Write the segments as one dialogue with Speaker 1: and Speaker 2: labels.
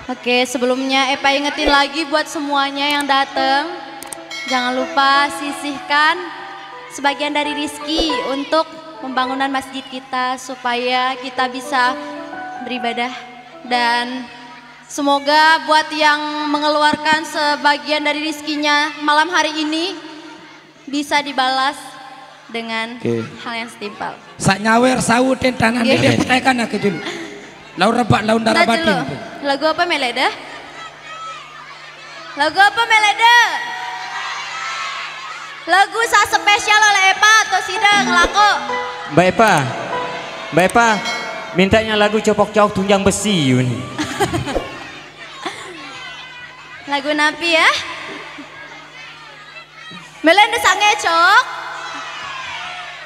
Speaker 1: Oke, sebelumnya Epa ingetin lagi buat semuanya yang datang. Jangan lupa sisihkan sebagian dari rizki untuk pembangunan masjid kita supaya kita bisa beribadah. Dan semoga buat yang mengeluarkan sebagian dari rizkinya malam hari ini bisa dibalas dengan hal yang setimpal.
Speaker 2: Sak nyawer sawutin tangan dia tekan aku dulu. Lau rebak lau darah batin.
Speaker 1: Lagu apa Meleda? Lagu apa Meleda? Lagu sa spesial oleh Epa atau Sidang Lako?
Speaker 3: Mbak Epa, mintanya lagu copok-copok tunjang besi ini.
Speaker 1: Lagu napi ya? Melenda sange cok.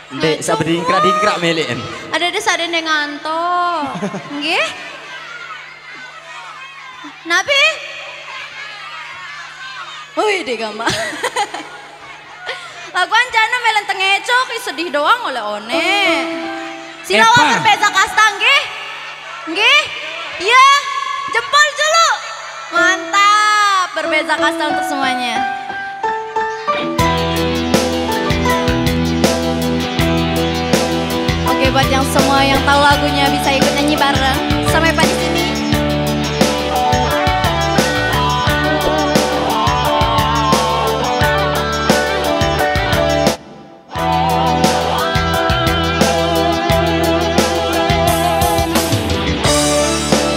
Speaker 3: Dek, sabar dingkrak melen.
Speaker 1: Ada desa ada yang ngantuk. Nggih? Napi? Wih deh gambar. Lagu anjana melen tengecok, sedih doang oleh one. Silawan berbeza kasta nggih? Nggih? Iya, jempol dulu. Mantap, berbeza kasta untuk semuanya. Oke, buat yang semua yang tahu lagunya bisa ikut nyanyi bareng. Sampai pada sini.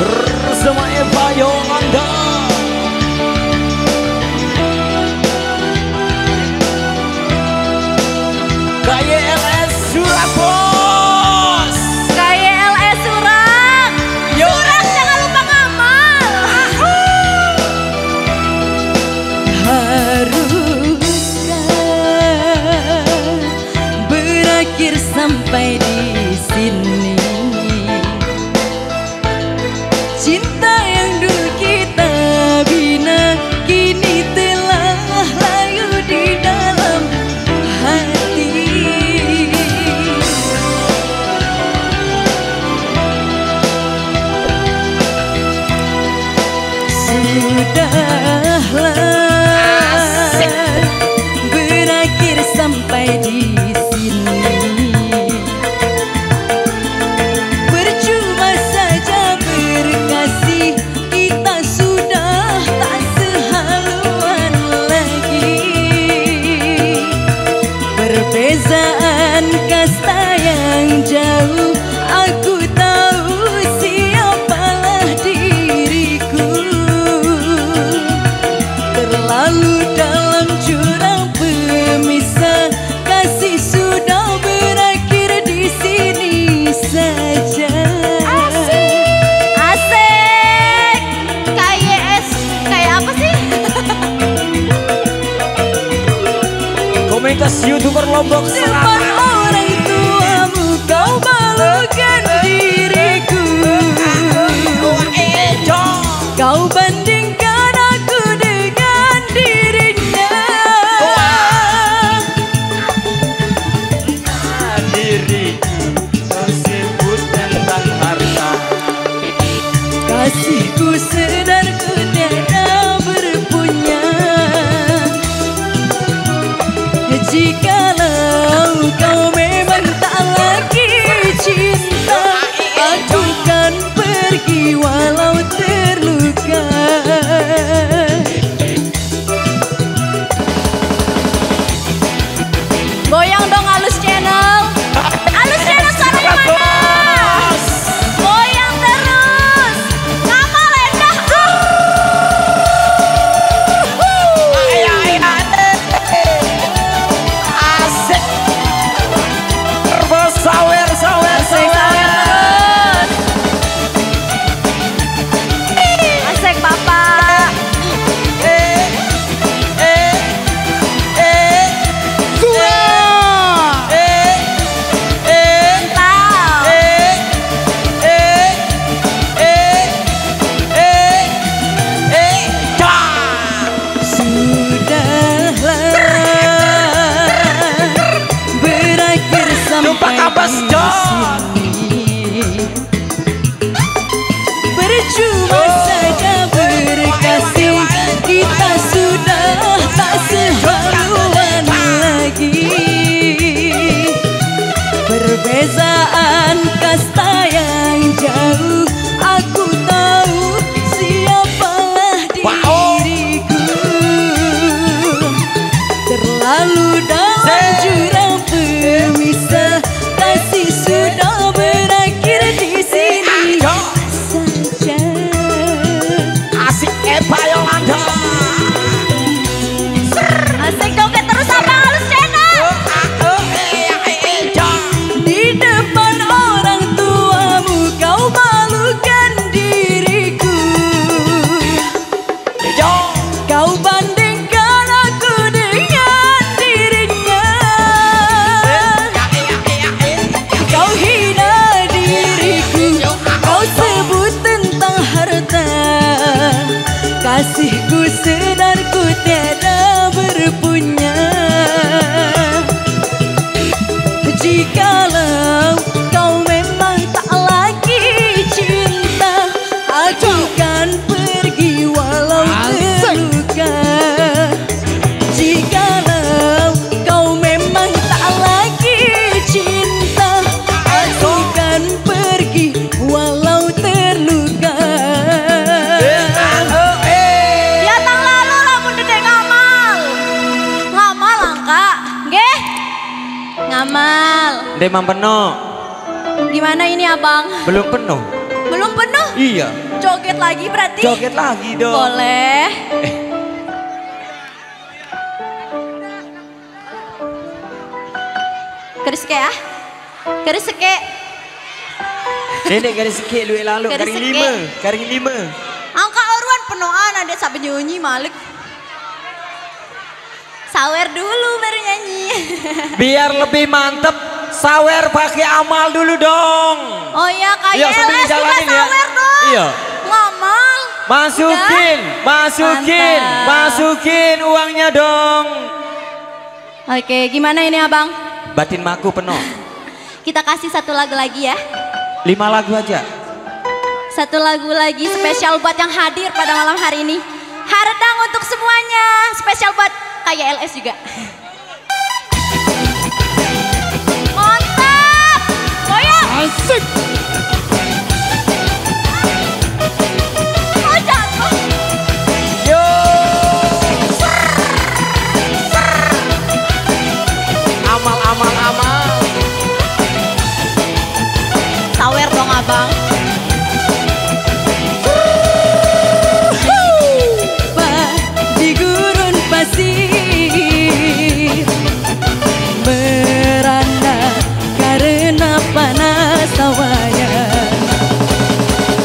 Speaker 3: Bersama Epa Yolanda. KYLS Surabaya.
Speaker 4: Sampai di sini cinta yang dulu kita bina kini telah layu di dalam hati. Sudahlah berakhir sampai di perbezaan kasta yang jauh, aku tahu siapalah diriku. Terlalu dalam jurang pemisah, kasih sudah berakhir di sini saja.
Speaker 1: Asik, asik. KYS kayak apa sih?
Speaker 3: Komunitas YouTuber Lombok
Speaker 4: Depan orang tuamu kau malukan diriku. Kau bandingkan aku dengan dirinya.
Speaker 3: Diriku tersebut tentang harta.
Speaker 4: Kasihku sedar ku tiada berpunya. Jikalau kau memang tak lagi cinta, aku kan pergi walau terluka.
Speaker 1: Goyang dong Alus Channel. Alus Channel sana di mana? Goyang terus. Nama Lendah.
Speaker 3: Asik. Sawer
Speaker 1: Asik Papa.
Speaker 4: Percuma saja
Speaker 3: Eva Yolanda.
Speaker 1: Asik joget terus abang halus channel.
Speaker 4: Di depan orang tuamu kau malukan diriku. Kau bandingkan aku dengan dirinya. Kau hina diriku. Kau sebut tentang harta. Kasihku sedarku tiada berpunya. Jikalau kau memang tak lagi cinta, ajukan pergi walau terluka. Jikalau kau memang tak lagi cinta, ajukan pergi walau terluka.
Speaker 1: Ya tang lalu lamun dede ngamal. Ngamal angka. Nggih. Ngamal.
Speaker 3: Demam penuh.
Speaker 1: Gimana ini abang?
Speaker 3: Belum penuh.
Speaker 1: Belum penuh?
Speaker 3: Iya.
Speaker 1: Joget lagi berarti?
Speaker 3: Joget lagi dong.
Speaker 1: Boleh. Keris ke ya? Keris ke?
Speaker 3: Nenek garis sikit lu lalu.
Speaker 1: Garis
Speaker 3: Garing
Speaker 1: sikit.
Speaker 3: 5. Garing 5.
Speaker 1: Angka oruan penoan ada sampai nyanyi malik. Sawer dulu baru nyanyi.
Speaker 3: Biar lebih mantep, sawer pakai amal dulu dong.
Speaker 1: Oh iya kayak
Speaker 3: Iya, sambil
Speaker 1: LS juga
Speaker 3: dijalanin ya.
Speaker 1: sawer dong.
Speaker 3: Iya.
Speaker 1: Ngamal.
Speaker 3: Masukin, masukin,
Speaker 1: Mantap.
Speaker 3: masukin uangnya dong.
Speaker 1: Oke, gimana ini abang?
Speaker 3: Batin maku penuh.
Speaker 1: Kita kasih satu lagu lagi ya.
Speaker 3: 5 lagu aja.
Speaker 1: Satu lagu lagi spesial buat yang hadir pada malam hari ini. Haredang untuk semuanya. Spesial buat kayak LS juga. Mantap. Goyang.
Speaker 2: Asik.
Speaker 1: Oh jatuh.
Speaker 3: Yo. Amal, amal, amal.
Speaker 1: Sawer dong abang.
Speaker 4: Di gurun pasir merana karena panas hawanya.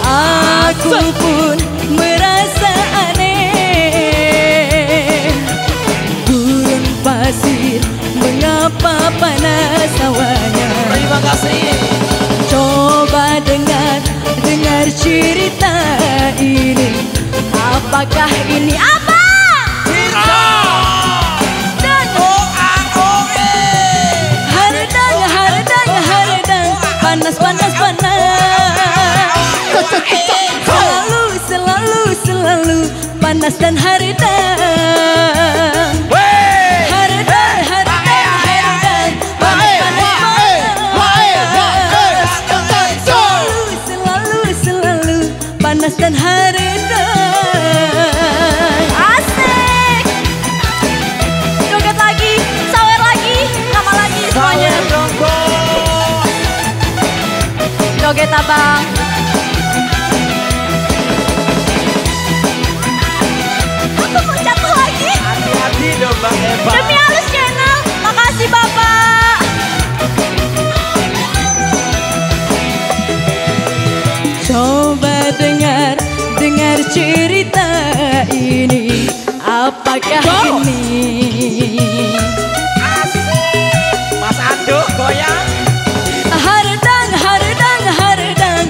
Speaker 4: Aku pun merasa aneh. Gurun pasir mengapa panas hawanya.
Speaker 3: Terima kasih.
Speaker 4: Coba dengar cerita ini. Apakah ini apa? Haredang, haredang, haredang, panas, panas, panas. Selalu, selalu, selalu panas dan haredang. Haredang, haredang, haredang, panas, panas, panas. Selalu, selalu, selalu panas dan haredang.
Speaker 1: Asik. Joget lagi, sawer lagi, nama lagi semuanya. Joget abang. Aku mau jatuh lagi.
Speaker 3: Hati-hati dong Bang Eva.
Speaker 1: Demi halus channel. Makasih Bapak.
Speaker 4: Coba dengar cerita ini. Apakah ini?
Speaker 3: Mas Ando goyang.
Speaker 4: Haredang, haredang, haredang,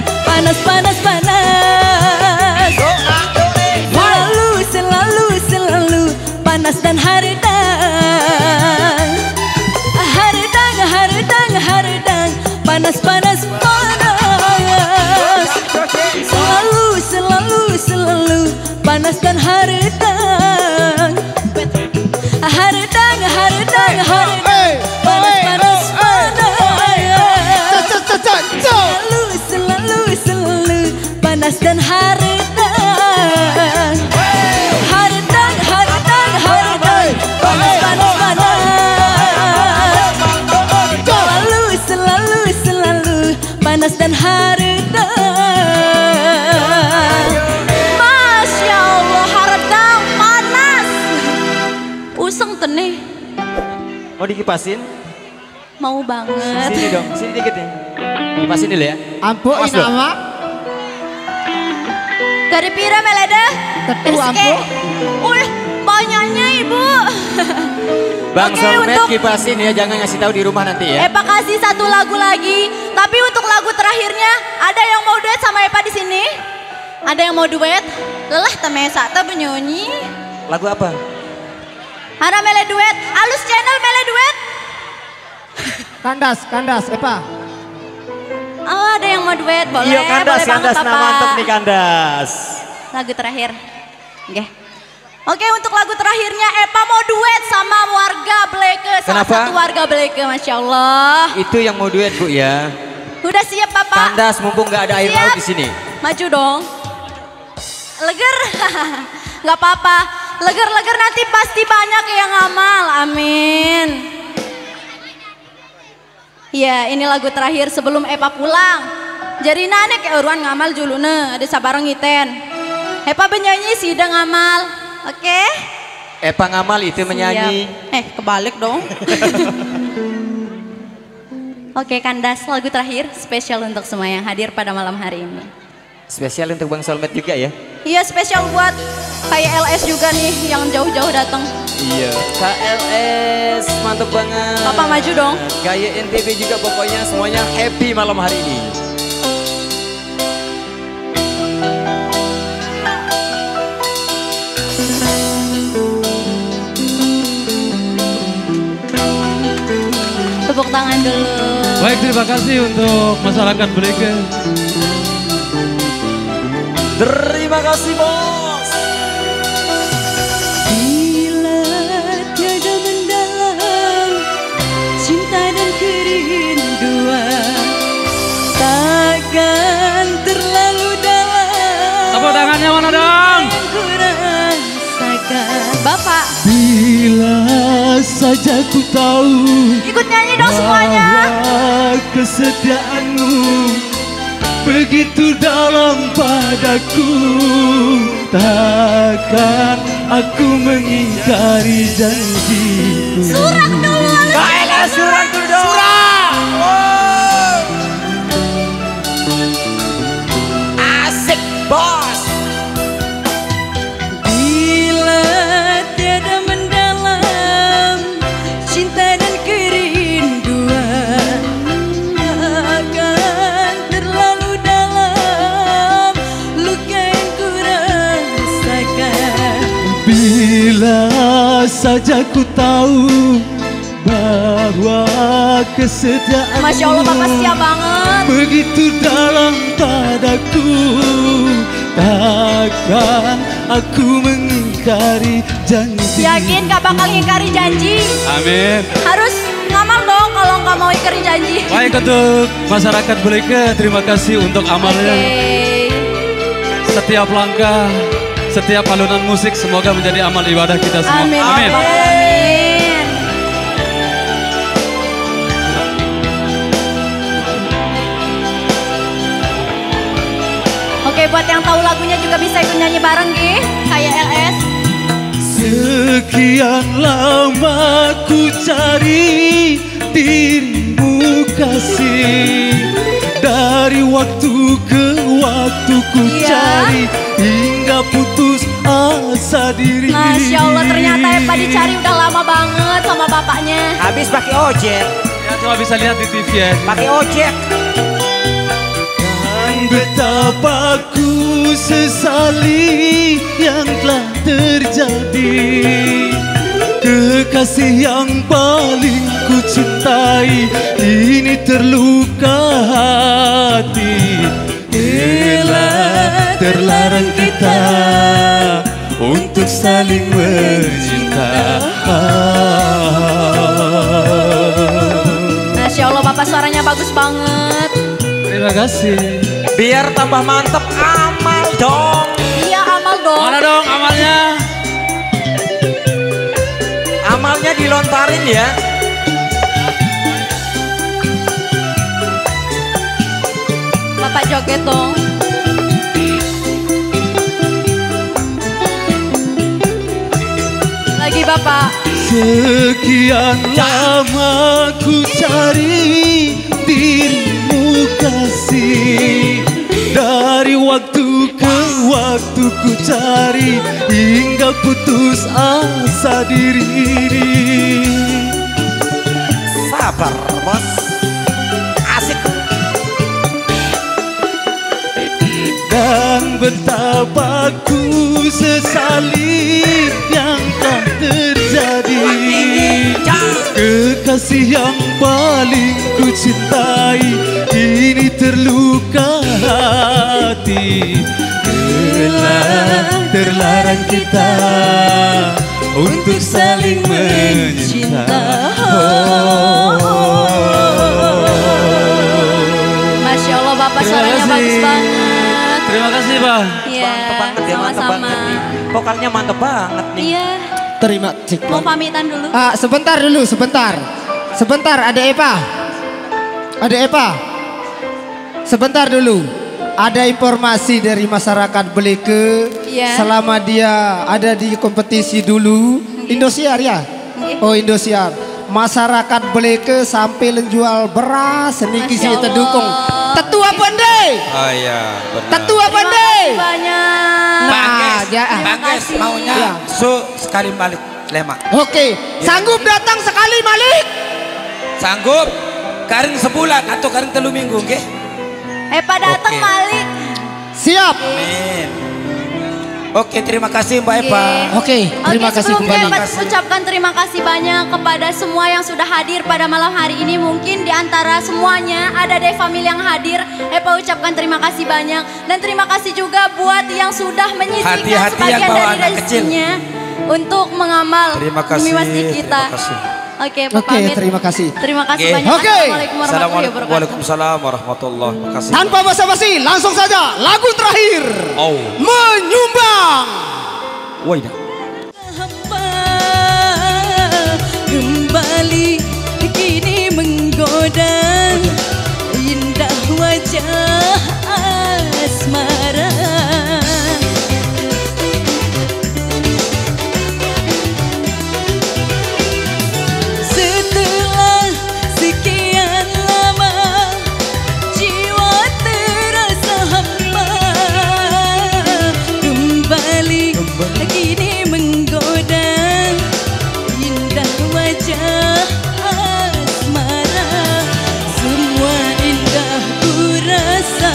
Speaker 3: Mau dikipasin?
Speaker 1: Mau banget.
Speaker 3: Sini dong, sini dikit nih. Kipasin dulu ya.
Speaker 4: Ampu
Speaker 3: Awas
Speaker 4: ini
Speaker 3: loh.
Speaker 4: nama.
Speaker 1: Dari pira melede?
Speaker 4: Tetu
Speaker 1: Rizky.
Speaker 4: ampu.
Speaker 1: Banyaknya ibu.
Speaker 3: Bang
Speaker 1: Oke,
Speaker 3: Solmed
Speaker 1: untuk-
Speaker 3: kipasin ya, jangan ngasih tahu di rumah nanti ya.
Speaker 1: Epa kasih satu lagu lagi. Tapi untuk lagu terakhirnya, ada yang mau duet sama Epa di sini? Ada yang mau duet? Lelah temesa ta bernyanyi.
Speaker 3: Lagu apa?
Speaker 1: Ada mele duet. Alus channel mele duet.
Speaker 4: Kandas, Epa.
Speaker 1: Oh, ada yang mau duet. Boleh,
Speaker 3: Iya kandas,
Speaker 1: boleh banget
Speaker 3: kandas, nah
Speaker 1: Papa.
Speaker 3: mantep nih kandas.
Speaker 1: Lagu terakhir. Oke. Oke, untuk lagu terakhirnya Epa mau duet sama warga Bleke. Salah
Speaker 3: Kenapa?
Speaker 1: satu warga Bleke, Masya Allah.
Speaker 3: Itu yang mau duet Bu ya.
Speaker 1: Udah siap Papa?
Speaker 3: Kandas mumpung nggak ada air
Speaker 1: Siap.
Speaker 3: laut di sini.
Speaker 1: Maju dong. Leger. Nggak apa-apa. Leger-leger nanti pasti banyak yang ngamal. Amin. Ya, ini lagu terakhir sebelum Epa pulang. Jadi nane ke uruan ngamal julune, ada sabarang ngiten. Epa penyanyi sidang ngamal. Oke?
Speaker 3: Epa ngamal itu menyanyi.
Speaker 1: Siap. Kebalik dong. Oke, Kandas, lagu terakhir spesial untuk semua yang hadir pada malam hari ini.
Speaker 3: Spesial untuk Bang Solmed juga ya.
Speaker 1: Iya, spesial buat kayak LS juga nih yang jauh-jauh datang.
Speaker 3: Iya. KLS mantep banget.
Speaker 1: Papa maju dong.
Speaker 3: Gaya NTB juga pokoknya semuanya happy malam hari ini.
Speaker 1: Tepuk tangan dulu.
Speaker 5: Baik, terima kasih untuk masyarakat Bleke.
Speaker 3: Terima kasih bos.
Speaker 4: Bila tiada mendalam cinta dan kerinduan, takkan terlalu dalam
Speaker 5: Tepuk tangannya mana dong?
Speaker 4: yang ku rasakan.
Speaker 1: Bapak,
Speaker 5: Bila saja ku tahu
Speaker 1: ikut nyanyi dong semuanya.
Speaker 5: bahwa kesetiaanmu begitu dalam padaku, takkan aku mengingkari janjiku.
Speaker 1: Surak dulu.
Speaker 3: KLS surat dulu dong. Surat. Asik bos.
Speaker 4: Bila tiada mendalam cinta dan kerinduan, akan terlalu dalam luka yang ku rasakan.
Speaker 5: Bila saja ku tahu bahwa kesetiaanmu
Speaker 1: Masya Allah, Bapak setia banget.
Speaker 5: begitu dalam padaku, takkan aku mengingkari janji.
Speaker 1: Yakin gak bakal ngingkari janji?
Speaker 5: Amin.
Speaker 1: Harus ngamal dong kalau nggak mau ingkari janji.
Speaker 5: Baik, untuk masyarakat Bleke, terima kasih untuk amalnya.
Speaker 1: Oke.
Speaker 5: Setiap langkah, setiap alunan musik semoga menjadi amal ibadah kita semua.
Speaker 1: Amin.
Speaker 5: Amin.
Speaker 1: Amin. Oke, buat yang tahu lagunya juga bisa ikut nyanyi bareng Gi, kayak LS.
Speaker 5: Sekian lama ku cari dirimu kasih, dari waktu ke waktu ku
Speaker 1: Iya.
Speaker 5: cari hingga putus asa diri.
Speaker 1: Masya Allah, ternyata Epa dicari udah lama banget sama bapaknya.
Speaker 3: Habis pakai ojek.
Speaker 5: Ya, cuma bisa lihat di TV ya.
Speaker 3: Pakai ojek.
Speaker 5: Dan betapa ku sesali yang telah terjadi, kekasih yang paling ku cintai ini terluka hati. Elah, terlarang kita untuk saling mencinta.
Speaker 1: Masya Allah, Bapak suaranya bagus banget.
Speaker 5: Terima kasih.
Speaker 3: Biar tambah mantep amal dong.
Speaker 1: Iya, amal dong.
Speaker 5: Mana dong amalnya?
Speaker 3: Amalnya dilontarin ya.
Speaker 1: Bapak joget dong. Lagi Bapak.
Speaker 5: Sekian lama ku cari dirimu kasih, dari waktu ke waktu ku cari hingga putus asa diri.
Speaker 3: Sabar bos, asik.
Speaker 5: Dan betapa ku sesali yang telah terjadi. Kekasih yang paling ku cintai ini terluka hati. Terlarang kita untuk saling mencinta.
Speaker 1: Masya Allah Bapak, suaranya bagus banget.
Speaker 5: Terima kasih Pak.
Speaker 1: Iya,
Speaker 3: Mantap banget ya, mantap
Speaker 1: sama-sama.
Speaker 3: banget nih. Vokalnya mantap banget nih.
Speaker 1: Iya,
Speaker 2: Terima cik.
Speaker 1: mau pamitan dulu.
Speaker 2: Sebentar dulu, sebentar. Sebentar, ada Epa. Ada Epa. Sebentar dulu. Ada informasi dari masyarakat Beleke.
Speaker 1: Iya.
Speaker 2: Selama dia ada di kompetisi dulu. Indosiar ya?
Speaker 1: Iya.
Speaker 2: Oh Indosiar. Masyarakat Beleke sampai menjual beras. Seniki
Speaker 1: Masya
Speaker 2: sih terdukung.
Speaker 1: Allah.
Speaker 2: Tetua Pandai.
Speaker 3: Oh iya, benar.
Speaker 2: Tetua
Speaker 1: Terima
Speaker 2: Pandai.
Speaker 1: kasih banyak.
Speaker 2: Nah, ya.
Speaker 1: Terima kasih.
Speaker 6: maunya
Speaker 2: Ya.
Speaker 6: sekali balik Sleman.
Speaker 2: Oke, sanggup datang sekali Malik?
Speaker 6: Sanggup? Karing sebulan atau karing 3 minggu, oke?
Speaker 1: Pak datang
Speaker 6: Oke.
Speaker 1: Malik.
Speaker 2: Siap.
Speaker 6: Amin. Oke, terima kasih Mbak Eva.
Speaker 2: Oke, terima kasih
Speaker 1: sebelumnya
Speaker 2: kembali.
Speaker 1: Epa ucapkan terima kasih banyak kepada semua yang sudah hadir pada malam hari ini. Mungkin di antara semuanya ada dari family yang hadir. Epa ucapkan terima kasih banyak. Dan terima kasih juga buat yang sudah menyisihkan
Speaker 6: Hati-hati yang
Speaker 1: sebagian
Speaker 6: bawa
Speaker 1: dari
Speaker 6: anak kecil.
Speaker 1: rezekinya untuk mengamal
Speaker 6: Terima kasih,
Speaker 1: demi masjid kita.
Speaker 6: terima kasih.
Speaker 1: Oke, Pak
Speaker 2: Oke,
Speaker 1: pamit.
Speaker 2: terima kasih.
Speaker 1: Terima kasih
Speaker 6: Oke.
Speaker 1: banyak.
Speaker 2: Oke.
Speaker 1: Assalamualaikum warahmatullahi wabarakatuh.
Speaker 6: Waalaikumsalam warahmatullahi wabarakatuh.
Speaker 2: Tanpa basa-basi, langsung saja lagu terakhir.
Speaker 6: Oh.
Speaker 2: Menyumbang.
Speaker 6: Woi dah.
Speaker 4: Hamba kembali kini menggoda, indah wajah asmara. Setelah sekian lama jiwa terasa hampa, kembali kini menggoda, indah wajah asmara. Semua indah ku rasa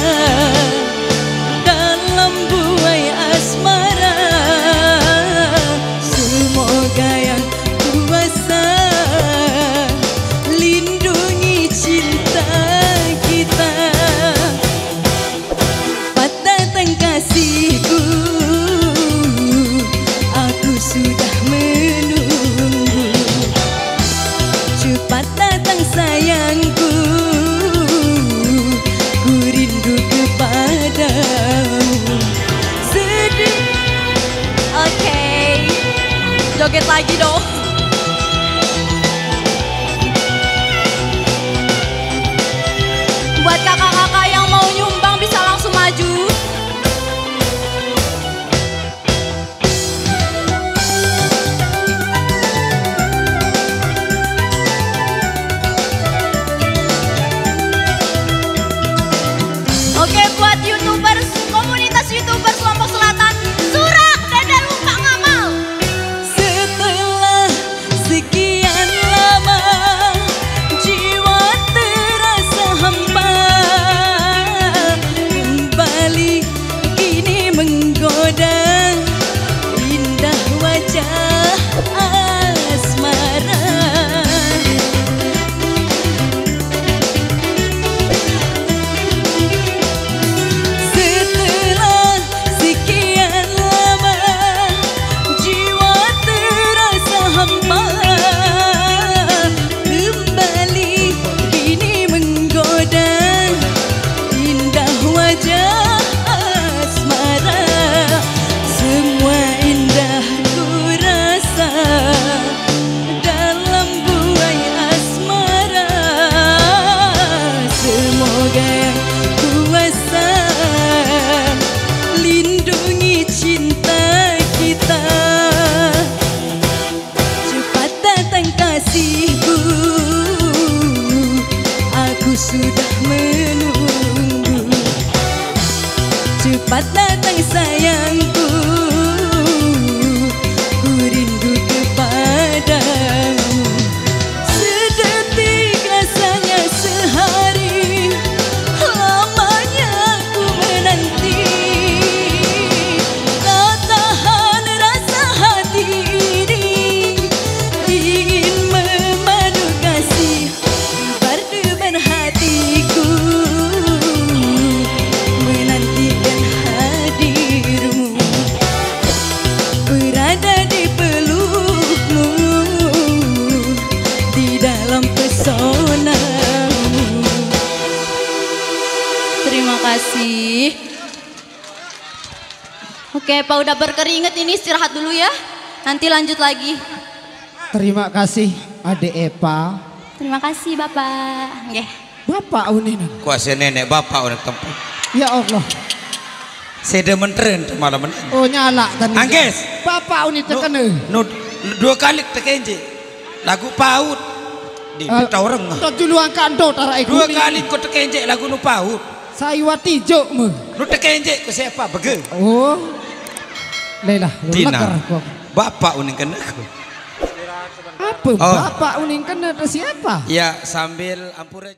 Speaker 4: dalam buai asmara. Semoga yang kuasa lindungi cinta kita. Datang kasihku, aku sudah menunggu. Cepat datang sayangku, ku rindu kepadamu. Sedih.
Speaker 1: Oke. Joget lagi dong. Buat kakak-kakak yang mau nyumbang bisa langsung maju. Oke, buat YouTubers, komunitas YouTubers Lombok Selatan, Surak, Dede Lupa Ngamal.
Speaker 4: Setelah
Speaker 1: Oke, Pak udah berkeringat ini istirahat dulu ya. Nanti lanjut lagi.
Speaker 7: Terima kasih Ade Epa.
Speaker 1: Terima kasih Bapak. Nggih.
Speaker 7: Bapak unin.
Speaker 6: Kuasa nenek bapak orang tempat.
Speaker 7: Ya Allah.
Speaker 6: Saya menteren malam ini.
Speaker 7: Oh nyala tadi.
Speaker 6: Angges.
Speaker 7: Bapak unin tekan.
Speaker 6: Dua kali tekenje. Lagu paut. Di orang.
Speaker 7: Tak juluan kando tarak
Speaker 6: Dua kali kau tekenje lagu nu paut.
Speaker 7: Saiwati jok mu.
Speaker 6: Nu tekenje ke siapa? Bege.
Speaker 7: Oh. Lelah.
Speaker 6: Tina. Bapak uning kena.
Speaker 7: Apa? Bapak uning kena siapa?
Speaker 6: Ya sambil ampura.